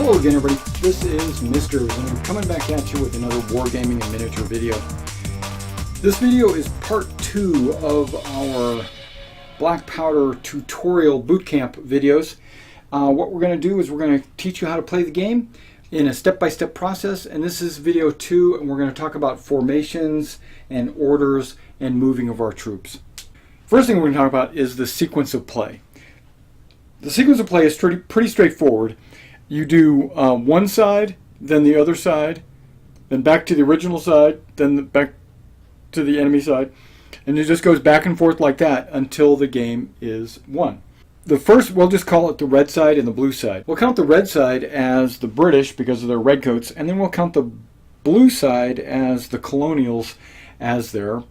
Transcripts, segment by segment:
Hello again, everybody. This is Mr. and I'm coming back at you with another Wargaming and miniature video. This video is part 2 of our Black Powder tutorial bootcamp videos. What we're going to do is we're going to teach you how to play the game in a step-by-step process, and this is video 2, and we're going to talk about formations and orders and moving of our troops. First thing we're going to talk about is the sequence of play. The sequence of play is pretty straightforward. You do one side, then the other side, then back to the original side, then back to the enemy side, and it just goes back and forth like that until the game is won. The first, we'll just call it the red side and the blue side. We'll count the red side as the British because of their red coats, and then we'll count the blue side as the colonials as their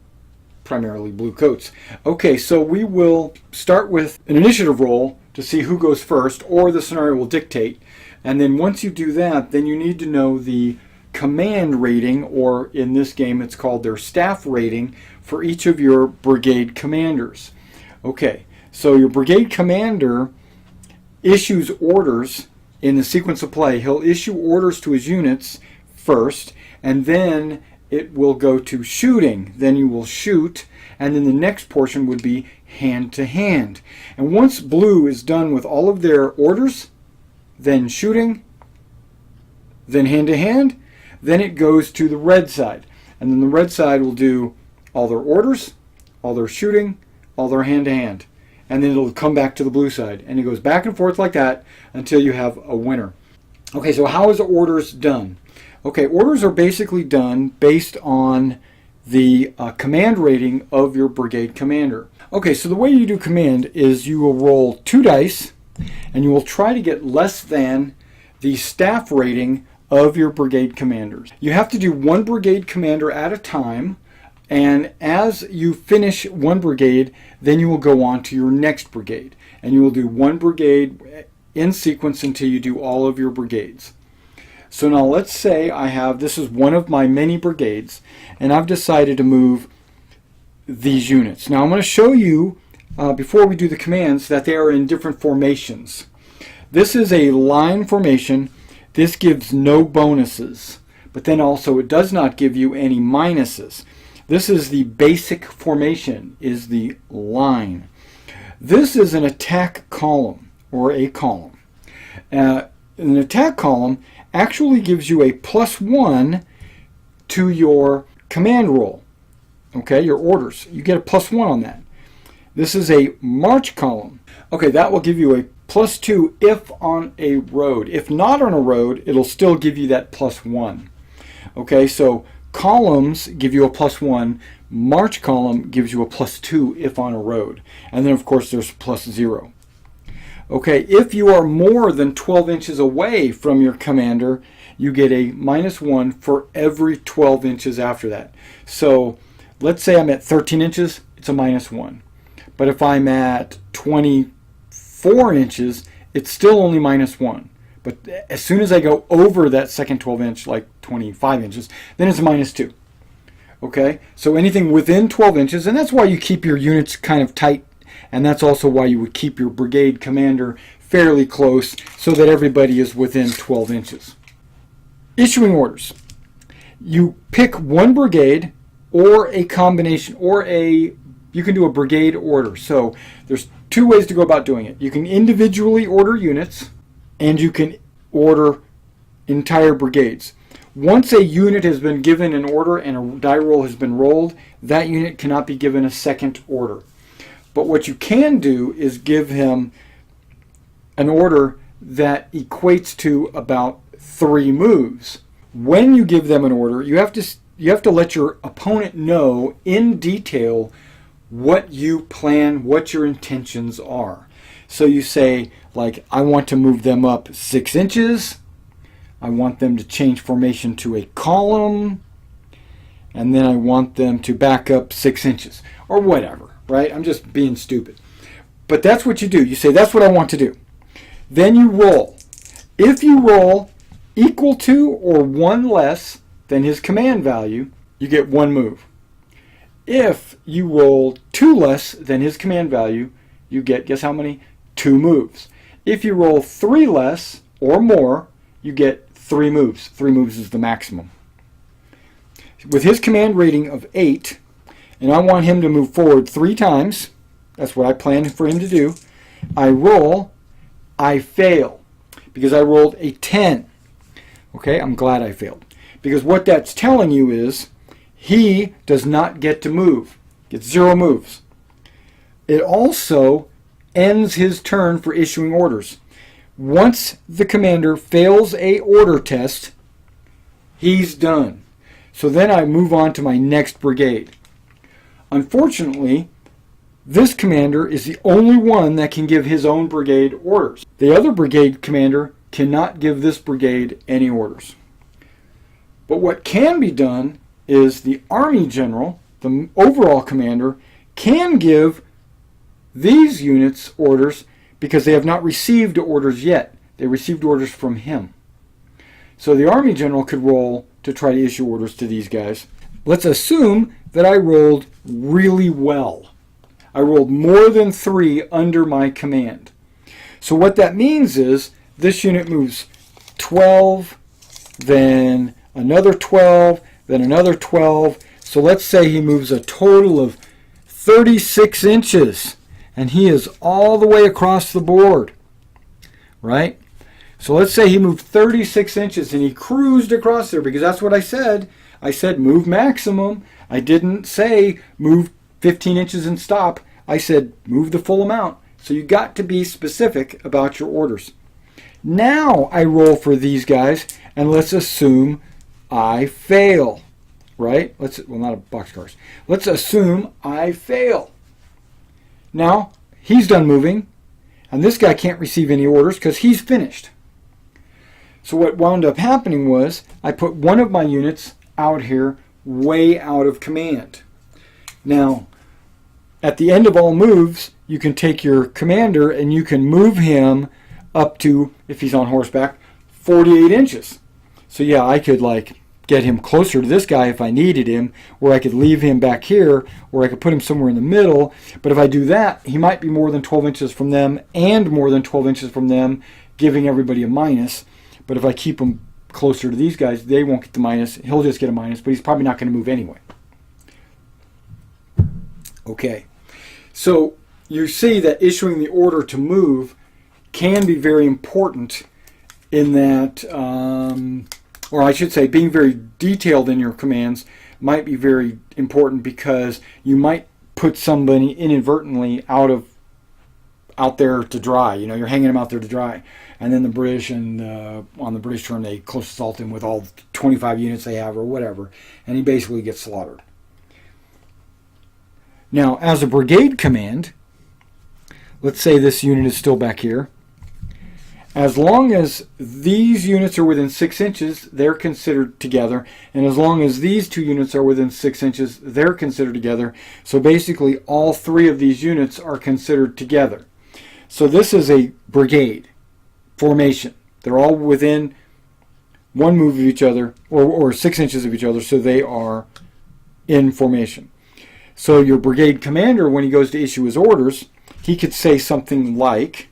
primarily blue coats. Okay, so we will start with an initiative roll to see who goes first, or the scenario will dictate. And then once you do that, then you need to know the command rating, or in this game it's called their staff rating, for each of your brigade commanders. Okay, so your brigade commander issues orders in the sequence of play. He'll issue orders to his units first, and then it will go to shooting. Then you will shoot, and then the next portion would be hand to hand. And once blue is done with all of their orders, then shooting, then hand to hand, then it goes to the red side. And then the red side will do all their orders, all their shooting, all their hand to hand. And then it'll come back to the blue side. And it goes back and forth like that until you have a winner. Okay, so how is orders done? Okay, orders are basically done based on the command rating of your brigade commander. Okay, so the way you do command is you will roll 2 dice, and you will try to get less than the staff rating of your brigade commanders. You have to do one brigade commander at a time, and as you finish one brigade, then you will go on to your next brigade. And you will do one brigade in sequence until you do all of your brigades. So now let's say this is one of my many brigades, and I've decided to move these units. Now I'm going to show you before we do the commands that they are in different formations. This is a line formation. This gives no bonuses, but then also it does not give you any minuses. This is the basic formation, is the line. This is an attack column, or a column. An attack column actually gives you a +1 to your command roll. Okay, your orders. You get a +1 on that. This is a march column. Okay, that will give you a +2 if on a road. If not on a road, it'll still give you that +1. Okay, so columns give you a +1. March column gives you a +2 if on a road. And then, of course, there's +0. Okay, if you are more than 12 inches away from your commander, you get a -1 for every 12 inches after that. So let's say I'm at 13 inches, it's a -1. But if I'm at 24 inches, it's still only -1. But as soon as I go over that second 12 inch, like 25 inches, then it's a -2. Okay, so anything within 12 inches, and that's why you keep your units kind of tight, and that's also why you would keep your brigade commander fairly close so that everybody is within 12 inches. Issuing orders. You pick one brigade or a combination, or you can do a brigade order. So there's 2 ways to go about doing it. You can individually order units, and you can order entire brigades. Once a unit has been given an order and a die roll has been rolled, that unit cannot be given a second order. But what you can do is give him an order that equates to about 3 moves. When you give them an order, you have to let your opponent know in detail what you plan, what your intentions are. So you say, like, I want to move them up 6 inches. I want them to change formation to a column. And then I want them to back up 6 inches. Or whatever, right? I'm just being stupid. But that's what you do. You say, that's what I want to do. Then you roll. If you roll equal to or 1 less than his command value, you get 1 move. If you roll 2 less than his command value, you get, guess how many? 2 moves. If you roll 3 less or more, you get 3 moves. 3 moves is the maximum. With his command rating of 8, and I want him to move forward 3 times, that's what I planned for him to do, I roll, I fail, because I rolled a 10. Okay, I'm glad I failed. Because what that's telling you is he does not get to move. Gets 0 moves. It also ends his turn for issuing orders. Once the commander fails a order test, he's done. So then I move on to my next brigade. Unfortunately, this commander is the only one that can give his own brigade orders. The other brigade commander cannot give this brigade any orders. But what can be done is the army general, the overall commander, can give these units orders because they have not received orders yet. They received orders from him. So the army general could roll to try to issue orders to these guys. Let's assume that I rolled really well. I rolled more than 3 under my command. So what that means is this unit moves 12, then another 12, then another 12. So let's say he moves a total of 36 inches. And he is all the way across the board. Right? So let's say he moved 36 inches and he cruised across there, because that's what I said. I said move maximum. I didn't say move 15 inches and stop. I said move the full amount. So you got to be specific about your orders. Now I roll for these guys, and let's assume I fail. Right? Well, not a boxcars. Let's assume I fail. Now he's done moving, and this guy can't receive any orders because he's finished. So what wound up happening was I put one of my units out here way out of command. Now, at the end of all moves, you can take your commander and you can move him up to, if he's on horseback, 48 inches. So yeah, I could get him closer to this guy if I needed him, or I could leave him back here, or I could put him somewhere in the middle. But if I do that, he might be more than 12 inches from them and more than 12 inches from them, giving everybody a minus. But if I keep him closer to these guys, they won't get the minus. He'll just get a minus, but he's probably not going to move anyway. Okay, so you see that issuing the order to move can be very important in that, or I should say being very detailed in your commands might be very important, because you might put somebody inadvertently out there to dry. You know, you're hanging them out there to dry. And then the British, and on the British turn, they close assault him with all 25 units they have or whatever. And he basically gets slaughtered. Now, as a brigade command, let's say this unit is still back here. As long as these units are within 6 inches, they're considered together. And as long as these 2 units are within 6 inches, they're considered together. So basically, all 3 of these units are considered together. So this is a brigade formation. They're all within 1 move of each other, or 6 inches of each other, so they are in formation. So your brigade commander, when he goes to issue his orders, he could say something like,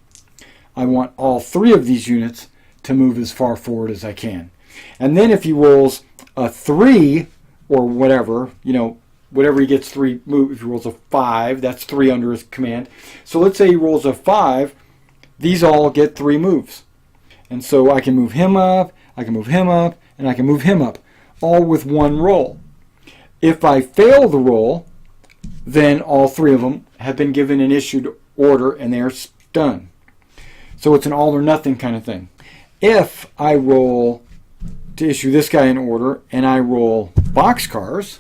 I want all 3 of these units to move as far forward as I can. And then if he rolls a 3, or whatever, whatever he gets 3 move, if he rolls a 5, that's 3 under his command. So let's say he rolls a 5, these all get 3 moves. And so I can move him up, I can move him up, and I can move him up, all with 1 roll. If I fail the roll, then all 3 of them have been given an issued order and they're done. So it's an all or nothing kind of thing. If I roll to issue this guy an order and I roll boxcars,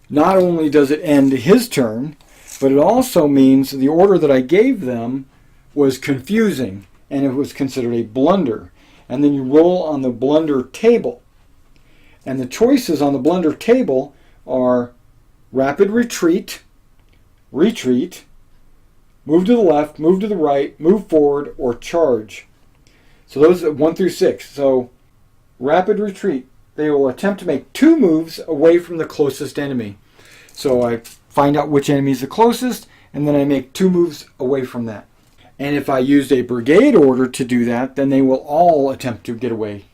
not only does it end his turn, but it also means the order that I gave them was confusing and it was considered a blunder. And then you roll on the blunder table. And the choices on the blunder table are rapid retreat, retreat, move to the left, move to the right, move forward, or charge. So those are 1 through 6. So rapid retreat, they will attempt to make 2 moves away from the closest enemy. So I find out which enemy is the closest, and then I make 2 moves away from that. And if I used a brigade order to do that, then they will all attempt to get away.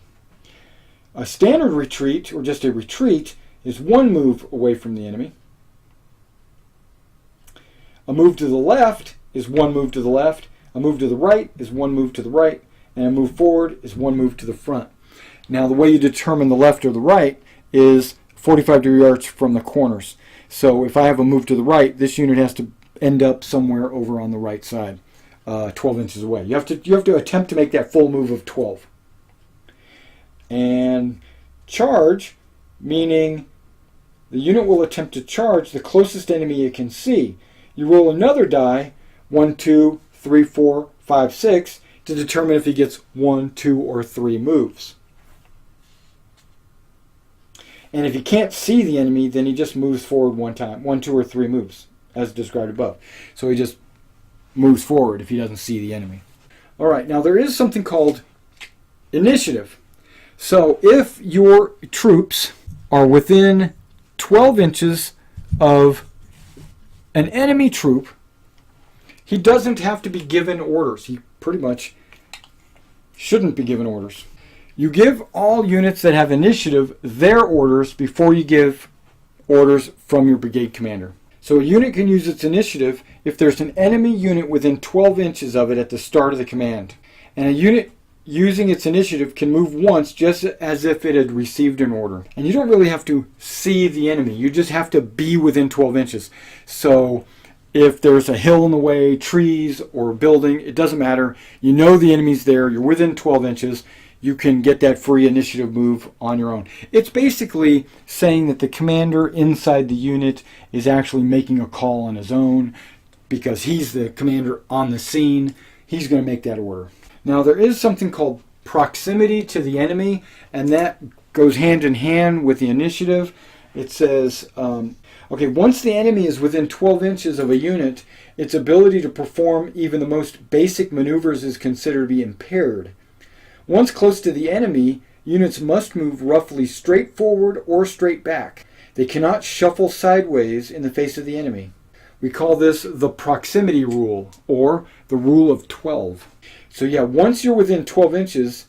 A standard retreat, or just a retreat, is one move away from the enemy. A move to the left is one move to the left. A move to the right is one move to the right. And a move forward is one move to the front. Now, the way you determine the left or the right is 45-degree arch from the corners. So if I have a move to the right, this unit has to end up somewhere over on the right side, 12 inches away. You have to attempt to make that full move of 12. And charge, meaning the unit will attempt to charge the closest enemy it can see. You roll another die, 1, 2, 3, 4, 5, 6, to determine if he gets 1, 2, or 3 moves. And if he can't see the enemy, then he just moves forward one time, 1, 2, or 3 moves, as described above. So he just moves forward if he doesn't see the enemy. All right, now there is something called initiative. So if your troops are within 12 inches of an enemy troop, he doesn't have to be given orders. He pretty much shouldn't be given orders. You give all units that have initiative their orders before you give orders from your brigade commander. So a unit can use its initiative if there's an enemy unit within 12 inches of it at the start of the command. And a unit using its initiative can move once just as if it had received an order. And you don't really have to see the enemy. You just have to be within 12 inches. So if there's a hill in the way, trees, or a building, it doesn't matter. You know the enemy's there. You're within 12 inches. You can get that free initiative move on your own. It's basically saying that the commander inside the unit is actually making a call on his own because he's the commander on the scene. He's going to make that order. Now, there is something called proximity to the enemy, and that goes hand in hand with the initiative. It says, okay, once the enemy is within 12 inches of a unit, its ability to perform even the most basic maneuvers is considered to be impaired. Once close to the enemy, units must move roughly straight forward or straight back. They cannot shuffle sideways in the face of the enemy. We call this the proximity rule, or the rule of 12. So yeah, once you're within 12 inches,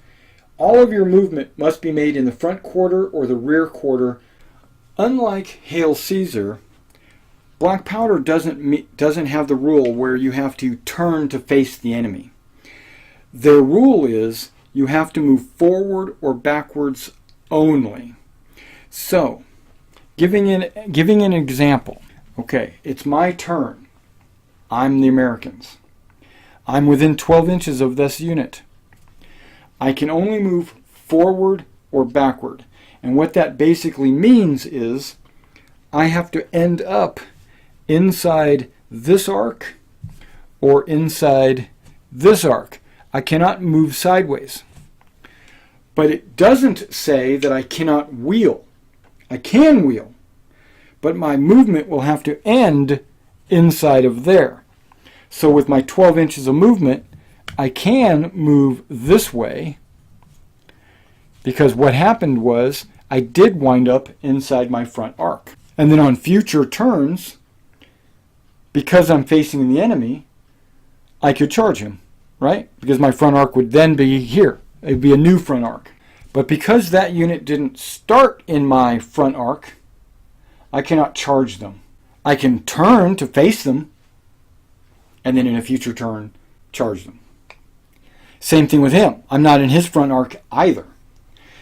all of your movement must be made in the front quarter or the rear quarter. Unlike Hail Caesar, black powder doesn't have the rule where you have to turn to face the enemy. Their rule is you have to move forward or backwards only. So, giving an example. Okay, it's my turn. I'm the Americans. I'm within 12 inches of this unit. I can only move forward or backward. And what that basically means is I have to end up inside this arc or inside this arc. I cannot move sideways. But it doesn't say that I cannot wheel. I can wheel, but my movement will have to end inside of there. So with my 12 inches of movement, I can move this way because what happened was I did wind up inside my front arc. And then on future turns, because I'm facing the enemy, I could charge him, right? Because my front arc would then be here. It would be a new front arc. But because that unit didn't start in my front arc, I cannot charge them. I can turn to face them, and then in a future turn, charge them. Same thing with him. I'm not in his front arc either,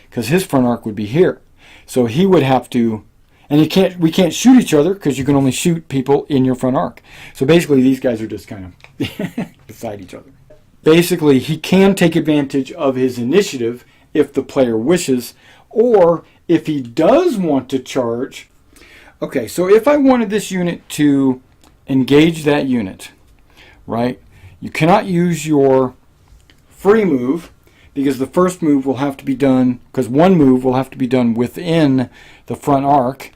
because his front arc would be here. So he would have to, and we can't shoot each other because you can only shoot people in your front arc. So basically these guys are just kind of beside each other. Basically, he can take advantage of his initiative if the player wishes, or if he does want to charge. Okay, so if I wanted this unit to engage that unit, right, you cannot use your free move because the first move will have to be done, because one move will have to be done within the front arc,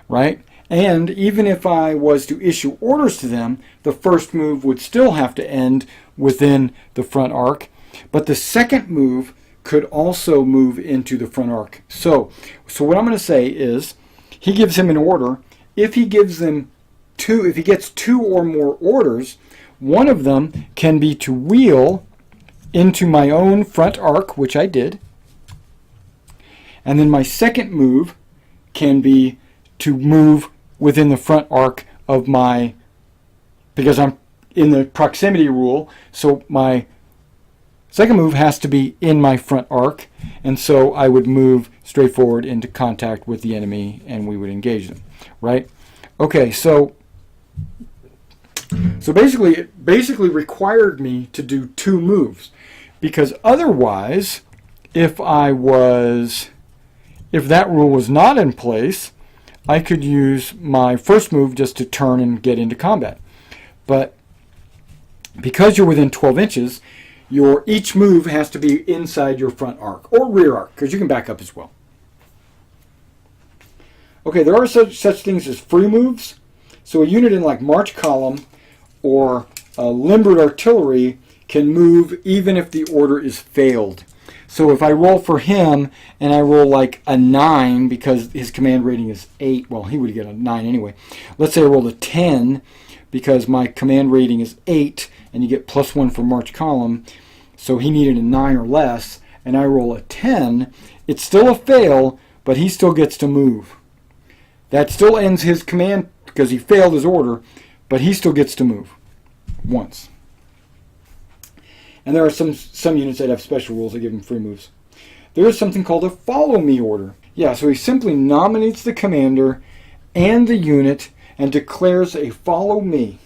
right? And even if I was to issue orders to them, the first move would still have to end within the front arc, but the second move could also move into the front arc. So what I'm going to say is, he gives him an order. If he gives them if he gets 2 or more orders, One of them can be to wheel into my own front arc, which I did. And then my second move can be to move within the front arc of my, because I'm in the proximity rule, so my second move has to be in my front arc, and so I would move straight forward into contact with the enemy and we would engage them, right? Okay, so basically it basically required me to do two moves, because otherwise if that rule was not in place, I could use my first move just to turn and get into combat. But because you're within 12 inches, each move has to be inside your front arc or rear arc, because you can back up as well. Okay, there are such things as free moves. So a unit in like march column or limbered artillery can move even if the order is failed. So if I roll for him and I roll like a 9 because his command rating is 8, well, he would get a 9 anyway. Let's say I rolled a 10 because my command rating is 8 and you get +1 for march column, so he needed a 9 or less, and I roll a 10, it's still a fail, but he still gets to move. That still ends his command because he failed his order, but he still gets to move once. And there are some units that have special rules that give him free moves. There is something called a follow me order. Yeah, so he simply nominates the commander and the unit and declares a follow me.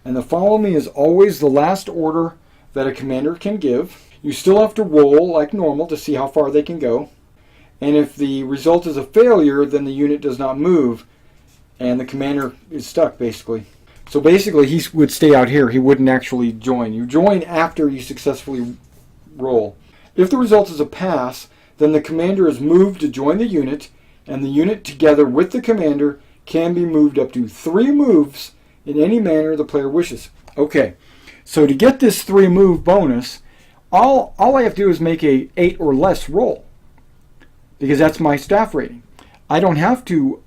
And the follow me is always the last order that a commander can give. You still have to roll like normal to see how far they can go. And if the result is a failure, then the unit does not move and the commander is stuck basically. So basically he would stay out here. He wouldn't actually join. You join after you successfully roll. If the result is a pass, then the commander is moved to join the unit, and the unit together with the commander can be moved up to 3 moves in any manner the player wishes. Okay, so to get this 3 move bonus, all I have to do is make a 8 or less roll, because that's my staff rating. I don't have to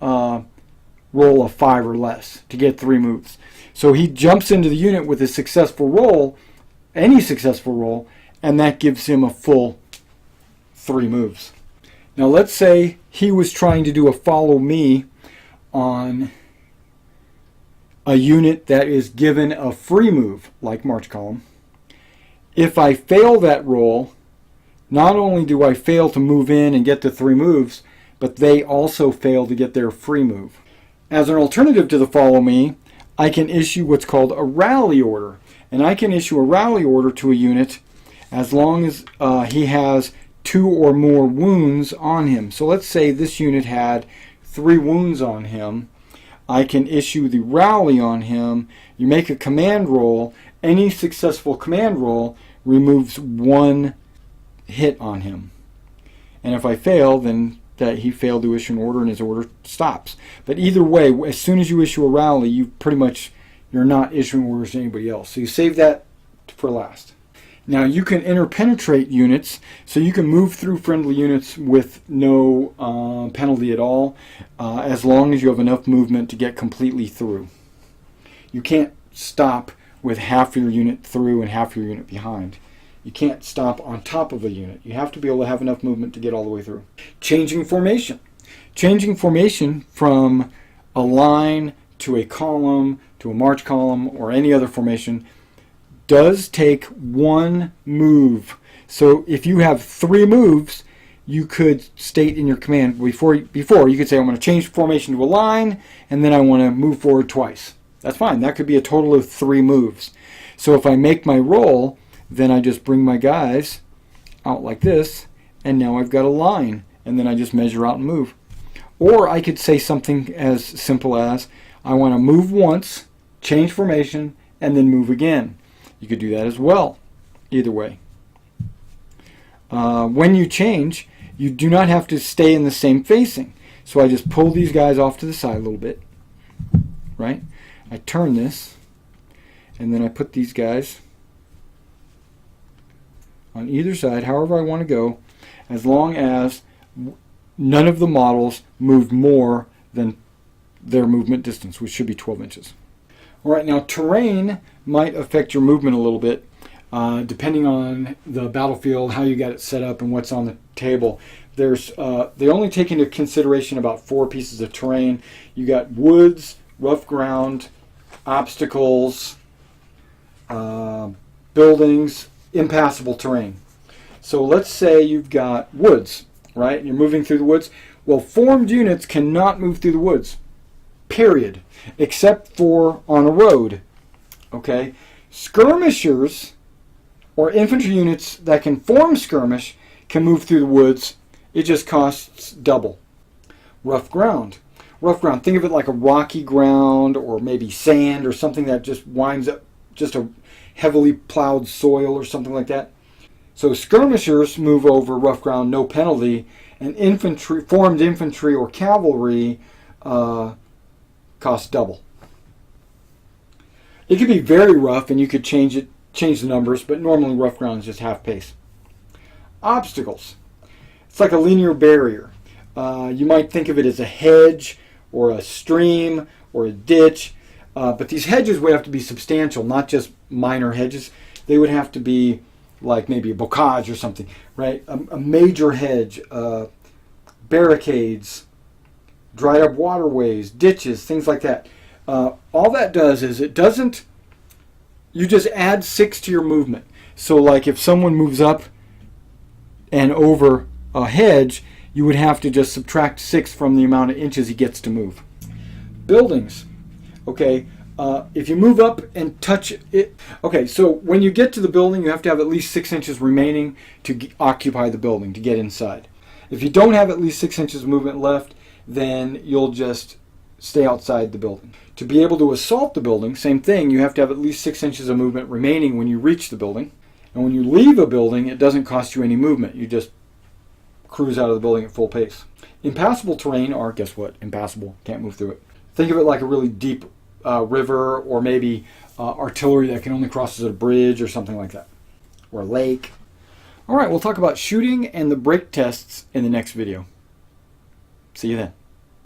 roll a 5 or less to get 3 moves. So he jumps into the unit with a successful roll, any successful roll, and that gives him a full 3 moves. Now let's say he was trying to do a follow me on a unit that is given a free move, like march column. If I fail that roll, not only do I fail to move in and get the 3 moves, but they also fail to get their free move. As an alternative to the follow me, I can issue what's called a rally order. And I can issue a rally order to a unit as long as he has 2 or more wounds on him. So let's say this unit had 3 wounds on him. I can issue the rally on him. You make a command roll. Any successful command roll removes 1 hit on him. And if I fail, then that he failed to issue an order and his order stops. But either way, as soon as you issue a rally, you're not issuing orders to anybody else. So you save that for last. Now you can interpenetrate units, so you can move through friendly units with no penalty at all, as long as you have enough movement to get completely through. You can't stop with half your unit through and half your unit behind. You can't stop on top of a unit. You have to be able to have enough movement to get all the way through. Changing formation. Changing formation from a line to a column to a march column or any other formation does take 1 move. So if you have 3 moves, you could state in your command before you could say, I'm going to change formation to a line and then I want to move forward twice. That's fine. That could be a total of 3 moves. So if I make my roll, then I just bring my guys out like this, and now I've got a line, and then I just measure out and move. Or I could say something as simple as, I want to move once, change formation, and then move again. You could do that as well, either way. When you change, you do not have to stay in the same facing. So I just pull these guys off to the side a little bit, right? I turn this, and then I put these guys on either side, however I want to go, as long as none of the models moved more than their movement distance, which should be 12 inches. All right, now terrain might affect your movement a little bit, depending on the battlefield, how you got it set up, and what's on the table. They only take into consideration about 4 pieces of terrain. You got woods, rough ground, obstacles, buildings, impassable terrain. So let's say you've got woods, right? And you're moving through the woods. Well, formed units cannot move through the woods, period, except for on a road. Okay? Skirmishers, or infantry units that can form skirmish, can move through the woods. It just costs double. Rough ground. Rough ground, think of it like a rocky ground or maybe sand or something that just winds up just a heavily plowed soil or something like that. So skirmishers move over rough ground, no penalty, and infantry, formed infantry or cavalry costs double. It could be very rough and you could change the numbers, but normally rough ground is just half pace. Obstacles. It's like a linear barrier. You might think of it as a hedge or a stream or a ditch, but these hedges would have to be substantial, not just minor hedges. They would have to be like maybe a bocage or something, right? A major hedge, barricades, dried up waterways, ditches, things like that. All that does is you just add 6 to your movement. So like if someone moves up and over a hedge, you would have to just subtract 6 from the amount of inches he gets to move. Buildings. Okay, if you move up and touch it, okay, so when you get to the building, you have to have at least 6 inches remaining to occupy the building, to get inside. If you don't have at least 6 inches of movement left, then you'll just stay outside the building. To be able to assault the building, same thing, you have to have at least 6 inches of movement remaining when you reach the building. And when you leave a building, it doesn't cost you any movement. You just cruise out of the building at full pace. Impassable terrain are, guess what? Impassable. Can't move through it. Think of it like a really deep river, or maybe artillery that can only cross as a bridge or something like that. Or a lake. All right, we'll talk about shooting and the break tests in the next video. See you then.